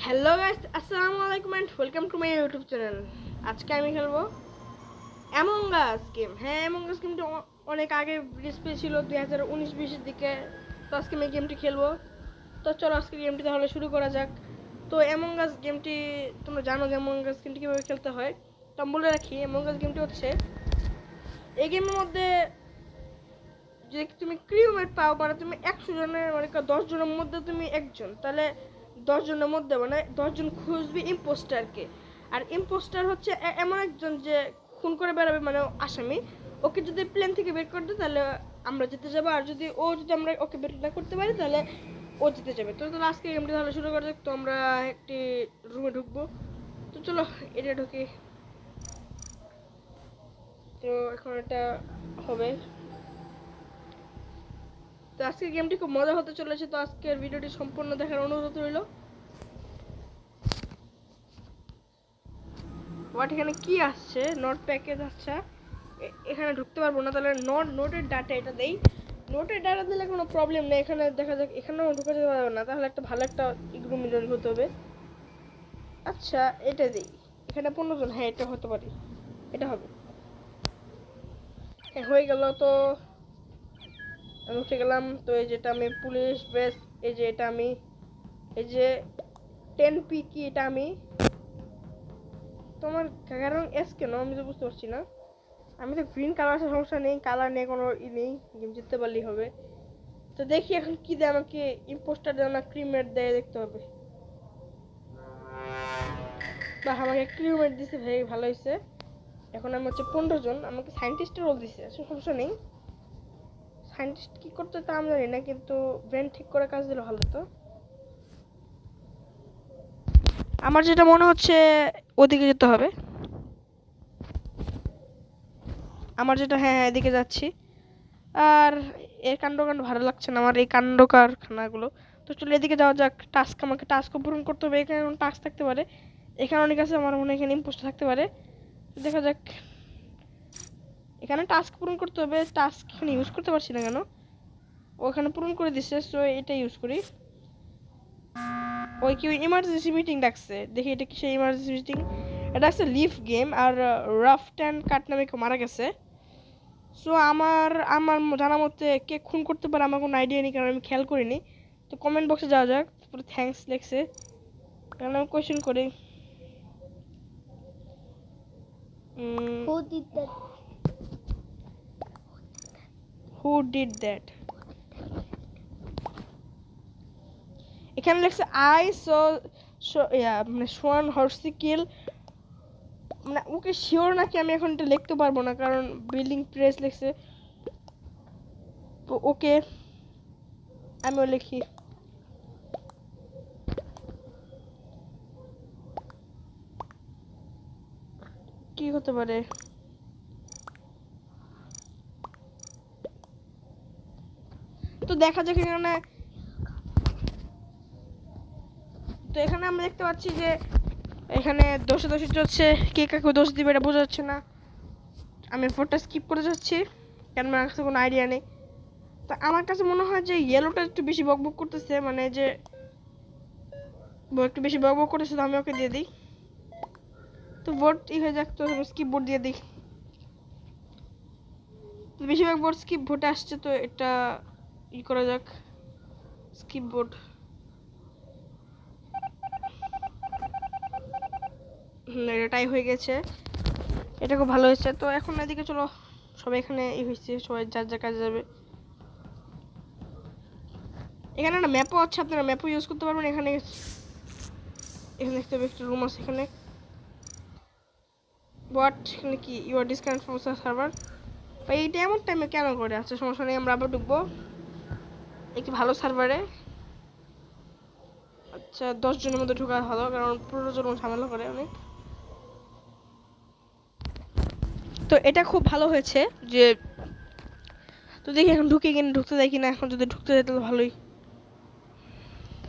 Hello guys, আসসালামু আলাইকুম and welcome to my YouTube channel. আজকে আমি খেলবো অ্যামং আস গেম। হ্যাঁ, অ্যামং আস গেমটি অনেক আগে রিলিজ পেয়েছিল 2019-20 দিকে। তো আজকে আমি গেমটি খেলবো। তো চলো আজকে গেমটি তাহলে শুরু করা যাক। তো অ্যামং আস গেমটি তোমরা জানো যে অ্যামং আস গেমটি কীভাবে খেলতে হয়। তো আমি বলে রাখি, অ্যামং আস গেমটি হচ্ছে এই গেমের মধ্যে যে তুমি ক্রিউমেট পাও, মানে তুমি 100 জনের মানে 10 জনের মধ্যে তুমি একজন, তাহলে 10 জনের মধ্যে মানে 10 জন খুঁজবি ইম্পোস্টারকে। আর ইম্পোস্টার হচ্ছে এমন একজন যে খুন করে বেড়াবে, মানে আসামি। ওকে যদি প্লেন থেকে বের করে দেয় তাহলে আমরা জিতে যাবো, আর যদি আমরা ওকে বের না করতে পারি তাহলে ও জিতে যাবে। তো তাহলে আজকে গেমটি তাহলে শুরু করা যাক। তো আমরা একটি রুমে ঢুকবো। তো চলো এটা ঢুকি। তো এখন এটা হবে। তো আজকের গেমটি খুব মজা হতে চলেছে। তো আজকের ভিডিওটি সম্পূর্ণ দেখার অনুরোধ রইল। বাট এখানে কি আসছে? Note package. আচ্ছা, এখানে ঢুকতে পারবো না, তাহলে নোটের ডাটা এটা দেই। নোটের ডাটা দিলে কোনো প্রবলেম নেই। এখানে দেখা যাক, এখানেও ঢুকে যেতে পারবে না, তাহলে একটা ভালো একটা ইগ্রু মিলিয়ন হতে হবে। আচ্ছা, এটা দিই। এখানে 15 জন, হ্যাঁ এটা হতে পারে, এটা হবে। হ্যাঁ হয়ে গেল। তো আমি উঠে গেলাম। তো এই যেটা আমি পুলিশ বেস, এই যে এটা আমি, এই যে 10p কি এটা আমি। তোমার কারণ এস কেন আমি তো বুঝতে পারছি না। আমি তো গ্রিন কালার আছে, সমস্যা নেই, কালার নিয়ে কোনো নেই, গেম জিততে পারলেই হবে। তো দেখি এখন কি দেয় আমাকে। ইম্পোস্টার দেয় না ক্রিমেট দেয়, দেখতে হবে। বা আমাকে ক্রিমেট দিছে, ভাই ভালো হয়েছে। এখন আমি হচ্ছে 15 জন, আমাকে সায়েন্টিস্টের রোল দিছে, সমস্যা নেই। সায়েন্টিস্ট কি করতে তা আমি জানি না, কিন্তু ব্রেন ঠিক করে কাজ দিলে ভালো তো। আমার যেটা মনে হচ্ছে ওদিকে যেতে হবে। আমার যেটা, হ্যাঁ হ্যাঁ এদিকে যাচ্ছি। আর এর কাণ্ড ভালো লাগছে না আমার, এই কাণ্ড কারখানাগুলো। তো চলো এদিকে যাওয়া যাক। আমাকে টাস্কও পূরণ করতে হবে। এখানে টাস্ক থাকতে পারে, এখানে অনেক আছে, আমার মনে হয় এখানে ইম্পোস্ট থাকতে পারে। দেখা যাক। এখানে টাস্ক পূরণ করতে হবে। টাস্ক এখানে ইউজ করতে পারছি না কেন? ওখানে পূরণ করে দিচ্ছে, সো এটা ইউজ করি। ওই কি ইমার্জেন্সি মিটিং ডাকছে, দেখি এটা কি সেই ইমার্জেন্সি মিটিং। এটা আছে লিভ গেম, আর রাফ ট্যান কাট নামে কেউ মারা গেছে। সো আমার আমার জানা মতে কে খুন করতে পারে আমার কোনো আইডিয়া নেই, কারণ আমি খেয়াল করিনি। তো কমেন্ট বক্সে যাওয়া যাক। তারপরে থ্যাঙ্কস লেখছে, কারণ আমি কোয়েশ্চেন করি। Who did that? এখানে লেখছে আই সো, মানে সোয়ান হর্সি কিল। মানে ওকে শিওর নাকি আমি এখন এটা লিখতে পারবো না, কারণ বিল্ডিং প্রেস লেখছে। তো ওকে আমিও লিখি। কি হতে পারে? তো দেখা যাক এখানে। তো এখানে আমরা দেখতে পাচ্ছি যে এখানে দোষে হচ্ছে, কে কাকে দোষ দিবে এটা বোঝা যাচ্ছে না। আমি ফোরটা স্কিপ করে যাচ্ছি, কারণ আমার কাছে কোনো আইডিয়া নেই। তো আমার কাছে মনে হয় যে ইয়েলোটা একটু বেশি বকবক করতেছে, মানে যে একটু বেশি বকবক করতেছে, তো আমি ওকে দিয়ে দিই। তো ভোট হয়ে যাক। তো স্কিপ ভোট দিয়ে দিই। তো বেশিরভাগ ভোট স্কিপ ভোটে আসছে, তো এটা করা যাক। Skip vote. এটাই হয়ে গেছে। এটা খুব ভালো হয়েছে। তো এখন এদিকে চলো, সবাই এখানে হয়েছে, সবাই যার যার কাজে যাবে। এখানে একটা ম্যাপও আছে, আপনারা ম্যাপও ইউজ করতে পারবেন। এখানে এখানে দেখতে হবে একটা রুম আছে এখানে। বাট এখানে কি you are disconnect from server? বা এইটা এমন টাইমে কেন করে? আচ্ছা সমস্যা নেই, আমরা আবার ঢুকবো একটি ভালো সার্ভারে। আচ্ছা 10 জনের মধ্যে ঢোকা ভালো, কারণ 15 জন ঝামেলা করে অনেক। তো এটা খুব ভালো হয়েছে যে, তো দেখি এখন ঢুকে কিনা, ঢুকতে দেয় কিনা। এখন যদি ঢুকতে দেয় তাহলে ভালোই।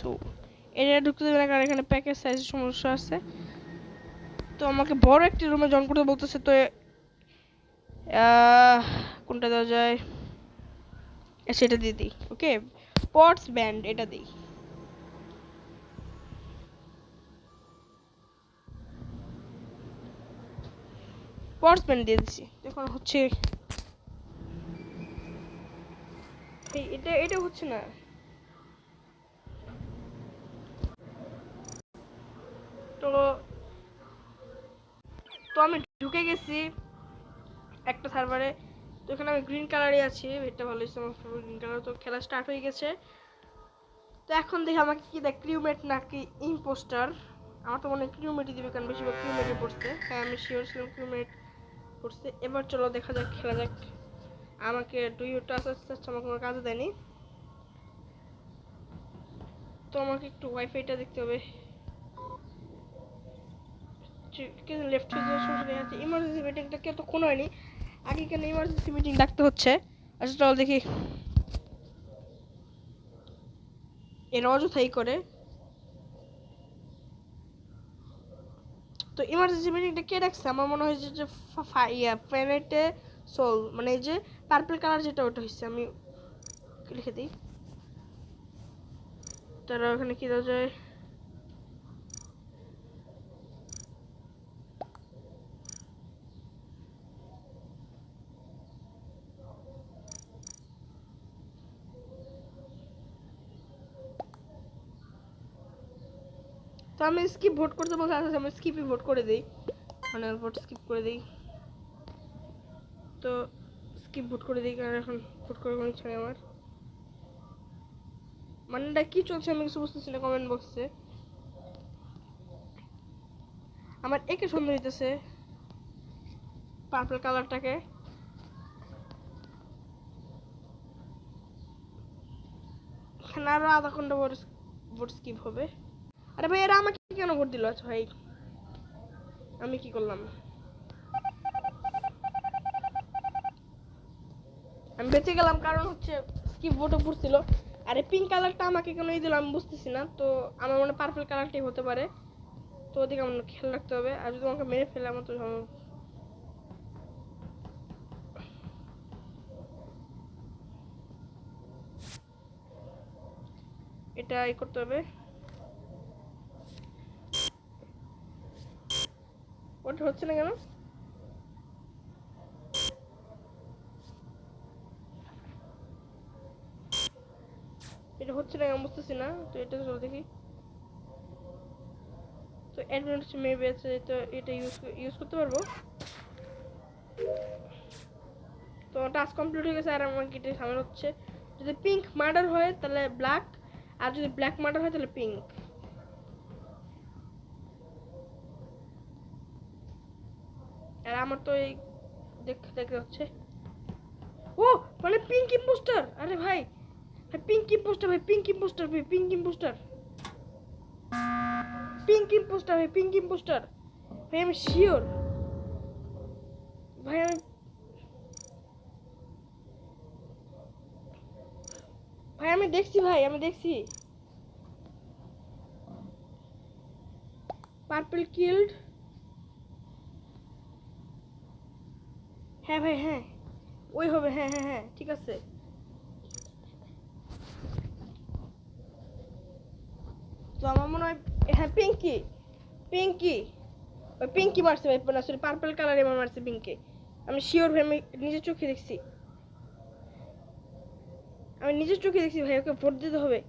তো এটা ঢুকতে দেবে না, কারণ এখানে প্যাকেজ সাইজের সমস্যা আছে। তো আমাকে বড় একটি রুমে জয়েন করতে বলতেছে। তো কোনটা দেওয়া যায়? সেটা দিয়ে দিই। ওকে, পটস ব্যান্ড এটা দিই। স্পোর্টসম্যান দিয়ে দিচ্ছি। এখন হচ্ছে এটা এটা হচ্ছে না। তো তো আমি ঢুকে গেছি একটা সার্ভারে। তো এখানে আমি গ্রিন কালারই আছি, এটা ভালো হয়েছে আমার গ্রিন কালার। তো খেলা স্টার্ট হয়ে গেছে। তো এখন দেখি আমাকে কি দেখ, ক্রিউমেট নাকি ইম্পোস্টার। আমার তো মনে হয় ক্রিউমেটই দিবে, কারণ বেশিরভাগ ক্রিউমেটই পড়ছে। হ্যাঁ আমি শিওর ছিলাম ক্রিউমেট পড়ছে। এবার চলো দেখা যাক, খেলা যাক। আমাকে ডু ইউ টাচ আমাকে কোনো কাজে দেয়নি। তো আমাকে একটু ওয়াইফাইটা দেখতে হবে। লেফট আছে ইমার্জেন্সি মিটিংটা কে তো কোনো হয়নি আগে, কেন ইমার্জেন্সি মিটিং ডাকতে হচ্ছে? আচ্ছা চলো দেখি। এর অযথাই করে। তো ইমার্জেন্সি মিটিংটা কে ডাকছে? আমার মনে হয় যে প্ল্যানেটে সোল, মানে এই যে পার্পল কালার যেটা, ওটা হচ্ছে। আমি লিখে দিই। তারা ওখানে কি দেওয়া যায়? তো আমি স্কিপ ভোট করতে বলতে আসলে আমি স্কিপই ভোট করে দিই, মানে ভোট স্কিপ করে দিই। তো স্কিপ ভোট করে দিই, কারণ এখন ভোট করার কোনো ইচ্ছা নেই আমার। মানে কি চলছে আমি কিছু বুঝতেছি না কমেন্ট বক্সে। আমার একে সুন্দর হইতেছে পার্পল কালারটাকে। এখানে আরো আধা ঘন্টা ভোট স্কিপ হবে। আরে ভাই এরা আমাকে কেন ভোট দিল? আচ্ছা ভাই আমি কি করলাম? আমি বেঁচে গেলাম কারণ হচ্ছে স্কিপ ভোটও পড়ছিল। আরে পিঙ্ক কালারটা আমাকে কেন দিল আমি বুঝতেছি না। তো আমার মনে পার্পল কালারটাই হতে পারে। তো ওদিকে আমার খেয়াল রাখতে হবে। আর যদি আমাকে মেরে ফেলে আমার তো এটা করতে হবে। ওটা হচ্ছে না কেন? এটা হচ্ছে না আমি বুঝতেছি না। তো এটা চলো দেখি। তো অ্যাডভান্স মেবি আছে, তো এটা ইউজ করতে পারবো। তো টাস্ক কমপ্লিট হয়ে গেছে। আর আমাকে এটা সামনে হচ্ছে, যদি পিঙ্ক মার্ডার হয় তাহলে ব্ল্যাক, আর যদি ব্ল্যাক মার্ডার হয় তাহলে পিঙ্ক। আর আমার তো এই দেখতে হচ্ছে। ও মানে পিঙ্ক ইম্পোস্টার। আরে ভাই পিঙ্ক ইম্পোস্টার, ভাই পিঙ্ক ইম্পোস্টার, ভাই পিঙ্ক ইম্পোস্টার, পিঙ্ক ইম্পোস্টার, ভাই পিঙ্ক ইম্পোস্টার। ভাই আমি শিওর। ভাই আমি দেখছি, ভাই আমি দেখছি পার্পল কিল্ড। হ্যাঁ ভাই হ্যাঁ ওই হবে। হ্যাঁ হ্যাঁ হ্যাঁ ঠিক আছে। তো আমার মনে হয় হ্যাঁ পিঙ্কি, পিঙ্কি ওই পিঙ্কি মারছে ভাই, আসলে পার্পল কালার এবার মারছে পিঙ্কি। আমি শিওর ভাই, আমি নিজের চোখে দেখছি, আমি নিজের চোখে দেখছি ভাই। ওকে ভোট দিতে হবে।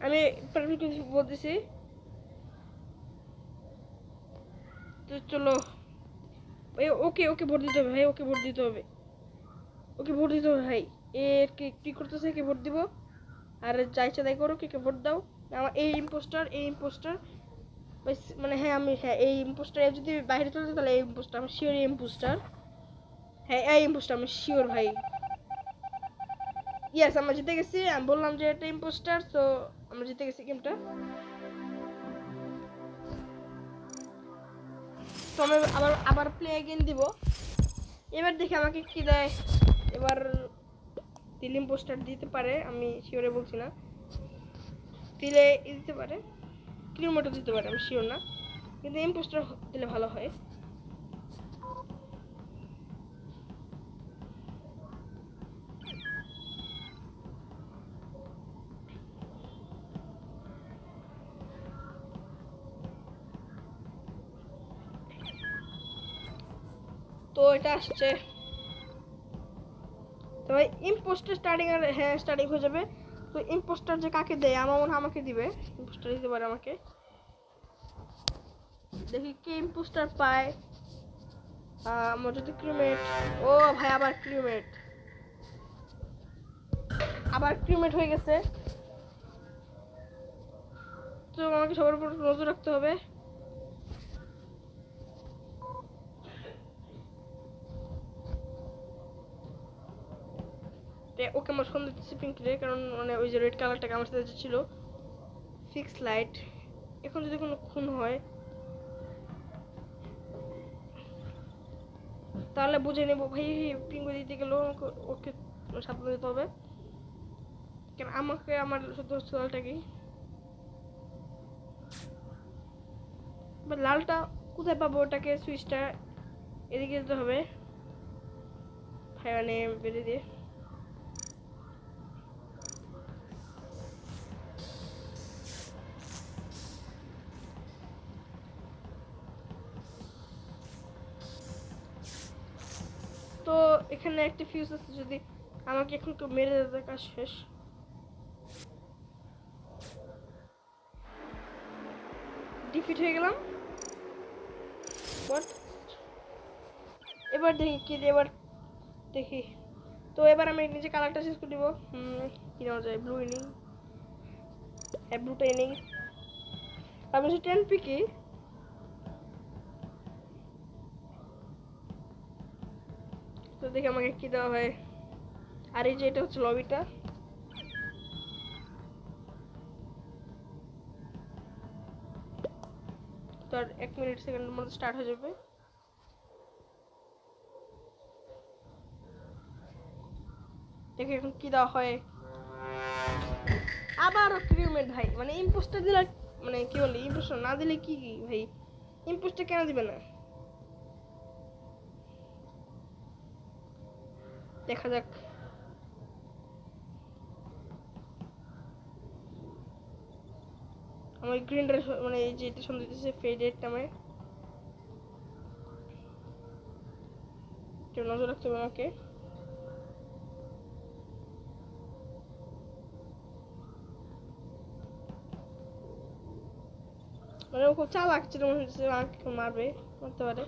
আমি পারফেক্ট বলতেছি। তো চলো ওকে ওকে ভোট দিতে হবে ভাই, ওকে ভোট দিতে হবে, ওকে ভোট দিতে হবে ভাই। এর কি করতেছে? কে ভোট দিব? আর যা ইচ্ছা তাই করো, কে ভোট দাও। আমার এই ইম্পোস্টার, এই ইম্পোস্টার, মানে হ্যাঁ আমি হ্যাঁ এই ইম্পোস্টার যদি বাইরে চলে যায় তাহলে এই ইম্পোস্টার, আমি শিওর এই ইম্পোস্টার। হ্যাঁ এই ইম্পোস্টার আমি শিওর ভাই। ইয়েস আমরা জিতে গেছি। আমি বললাম যে এটা ইম্পোস্টার, সো আমরা জিতে গেছি গেমটা। তো আমি আবার আবার প্লে এগেইন দিব। এবার দেখি আমাকে কি দেয়। এবার তিল ইম্পোস্টার দিতে পারে, আমি শিওরে বলছি না। দিলে দিতে পারে, কিলোমিটার দিতে পারে, আমি শিওর না। কিন্তু ইম্পোস্টার দিলে ভালো হয়। তো এটা আসছে। তো ভাই ইম্পোস্টার স্টার্টিং আর হ্যাঁ স্টার্টিং হয়ে যাবে। তো ইম্পোস্টার যে কাকে দেয় আমার মনে হয় আমাকে দিবে, ইম্পোস্টার দিতে পারে আমাকে। দেখি কে ইম্পোস্টার পায়। আমার যদি ক্রিমেট, ও ভাই আবার ক্রিমেট, আবার ক্রিমেট হয়ে গেছে। তো আমাকে সবার উপর নজর রাখতে হবে। ওকে আমার সন্দেহ দিচ্ছে পিঙ্করে, কারণ মানে ওই যে রেড কালারটাকে আমার সাথে ছিল ফিক্স লাইট। এখন যদি কোনো খুন হয় তাহলে বুঝে নেবো ভাই পিঙ্কু দিতে গেলেও ওকে সাবধান দিতে হবে, কারণ আমাকে আমার শুধু লালটাকেই। লালটা কোথায় পাবো? ওটাকে সুইচটা এদিকে যেতে হবে ভাই, মানে বেরিয়ে দিয়ে। তো এখানে একটা ফিউজ আছে, যদি আমাকে এখন কেউ মেরে দেয় কাজ শেষ। ডিফিট হয়ে গেলাম। বাট এবার দেখি কি, এবার দেখি। তো এবার আমি নিজে কালারটা চেঞ্জ করে দিব। কি নেওয়া যায়? ব্লু ইনিং, হ্যাঁ ব্লুটা ইনিং। আমি হচ্ছে 10 পিকি। তো দেখি আমাকে কি দেওয়া হয়। আর এই যে এটা হচ্ছে লবিটা। তো আর 1 মিনিট সেকেন্ডের মধ্যে স্টার্ট হয়ে যাবে। দেখি এখন কি দেওয়া হয়। আবারও ক্রিমেট ভাই, মানে ইম্পোস্টার দিলে মানে কি বলে, ইম্পোস্টার না দিলে কি কি ভাই, ইম্পোস্টার কেন দিবে না? দেখা যাক। আমার গ্রিনটা মানে এই যে এটা সুন্দর দিতেছে ফেডেড নামে, একটু নজর রাখতে হবে আমাকে। মানে ও খুব চালাক ছিল মনে হচ্ছে, আমাকে মারবে, মারতে পারে।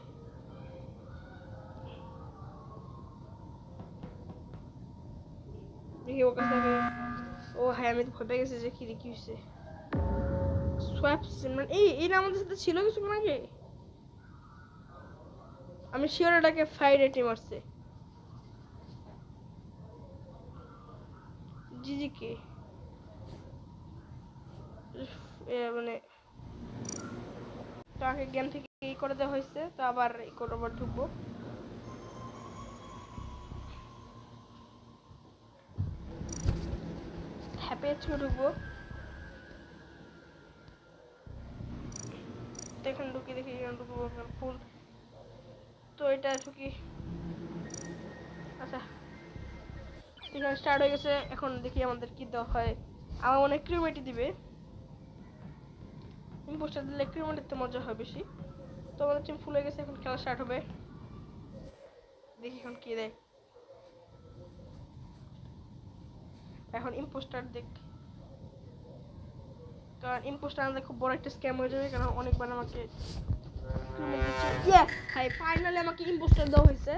দেখি ওর কাছে আগে। ও হ্যাঁ আমি তো ভয় পেয়ে গেছি যে কি কি হয়েছে। সোয়াপ মানে এই না আমাদের সাথে ছিল কিছুক্ষণ আগে। আমি শিওর এটাকে ফাইড রেটে মারছে। জিজি কে মানে তাকে গেম থেকে এই করে দেওয়া হয়েছে, তো আবার এই করে আবার ঢুকবো। হ্যাপি এচকে ঢুকবো। তো এখানে ঢুকি, দেখি এখানে ঢুকবো ফুল। তো এটা ঢুকি। আচ্ছা এখানে স্টার্ট হয়ে গেছে। এখন দেখি আমাদের কি দেওয়া হয়। আমার মনে হয় ক্রিমেটি দিবে। ইম্পোস্টার দিলে ক্রিমেটের তো মজা হয় বেশি। তো আমাদের টিম ফুল হয়ে গেছে, এখন খেলা স্টার্ট হবে। দেখি এখন কি দেয়। এখন ইম্পোস্টার দেখ, কারণ ইম্পোস্টার আমাদের খুব বড় একটা স্ক্যাম হয়ে যাবে, কারণ অনেকবার আমাকে ক্রিমেট দিচ্ছে। ইয়েস ভাই ফাইনালি আমাকে ইম্পোস্টার দেওয়া হয়েছে।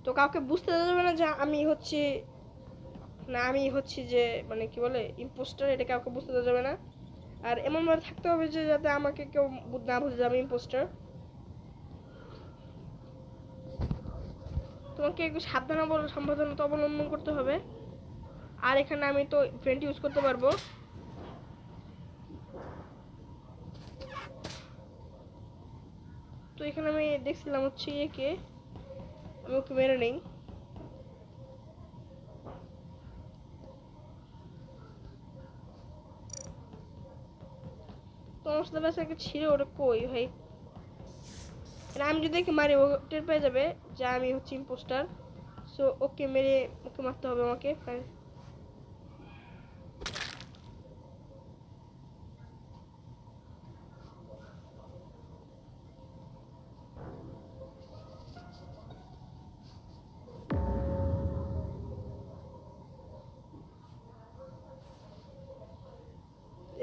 তো কাউকে বুঝতে দেবে না যে আমি হচ্ছি, না আমি হচ্ছি যে মানে কি বলে ইম্পোস্টার, এটা কাউকে বুঝতে দেওয়া যাবে না। আর এমন ভাবে থাকতে হবে যে যাতে আমাকে কেউ না বুঝে যে আমি ইম্পোস্টার। তোমাকে একটু সাবধানতা অবলম্বন করতে হবে। আর এখানে আমি তো ফ্রেন্ড ইউজ করতে পারবো। তো এখানে আমি দেখছিলাম হচ্ছে একে, আমি ওকে মেরে নেই। তোমার সাথে বাসা একটা ছিল, ওটা কই ভাই? আমি যদি একে মারি ও টের পেয়ে যাবে যে আমি হচ্ছে ইম্পোস্টার। সো ওকে মেরে ওকে মারতে হবে আমাকে।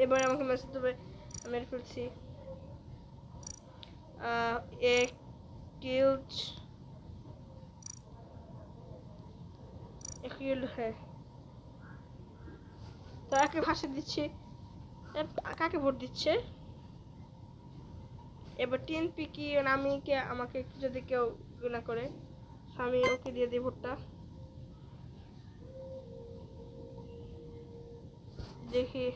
এবার আমাকে মেসেজ দেবে, আমি মেরে ফেলছি। এ কিল্ড হ্যাঁ, তো একে ভাষা দিচ্ছি। কাকে ভোট দিচ্ছে? এবার টিএনপি কি আমি কে আমাকে একটু যদি কেউ গুণা করে, আমি ওকে দিয়ে দিই ভোটটা। দেখি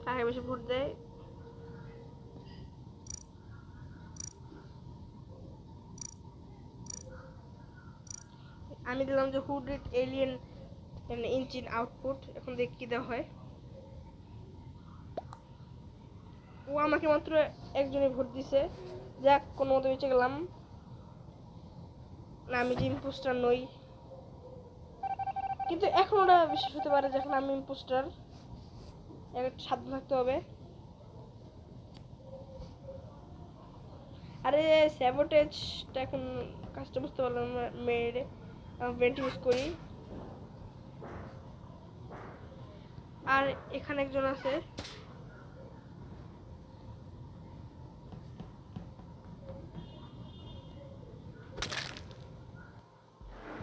কাকে বেশি ভোট দেয়। আমি দিলাম যে who did alien engine output. এখন দেখি কি দেওয়া হয়। ও আমাকে মাত্র একজনই ভোট দিছে। যাক, কোনো মতো বেঁচে গেলাম। না, আমি যে ইম্পোস্টার নই, কিন্তু এখন ওরা বিশ্বাস হতে পারে যখন আমি ইম্পোস্টার। একটু সাবধান থাকতে হবে। আরে স্যাবোটেজটা এখন কাজটা বুঝতে পারলাম না। মেরে ভেন্ট ইউজ করি। আর এখানে একজন আছে।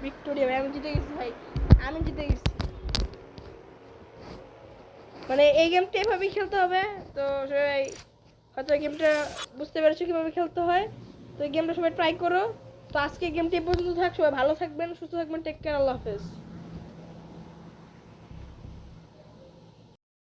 ভিক্টোরিয়া ভাই, আমি জিতে গেছি ভাই, আমি জিতে গেছি। মানে এই গেমটা এভাবেই খেলতে হবে। তো সবাই হয়তো এই গেমটা বুঝতে পেরেছো কীভাবে খেলতে হয়। তো এই গেমটা সবাই ট্রাই করো। তো আজকে গেমটি এই পর্যন্ত থাক। সবাই ভালো থাকবেন, সুস্থ থাকবেন। টেক কেয়ার, আল্লাহ হাফেজ।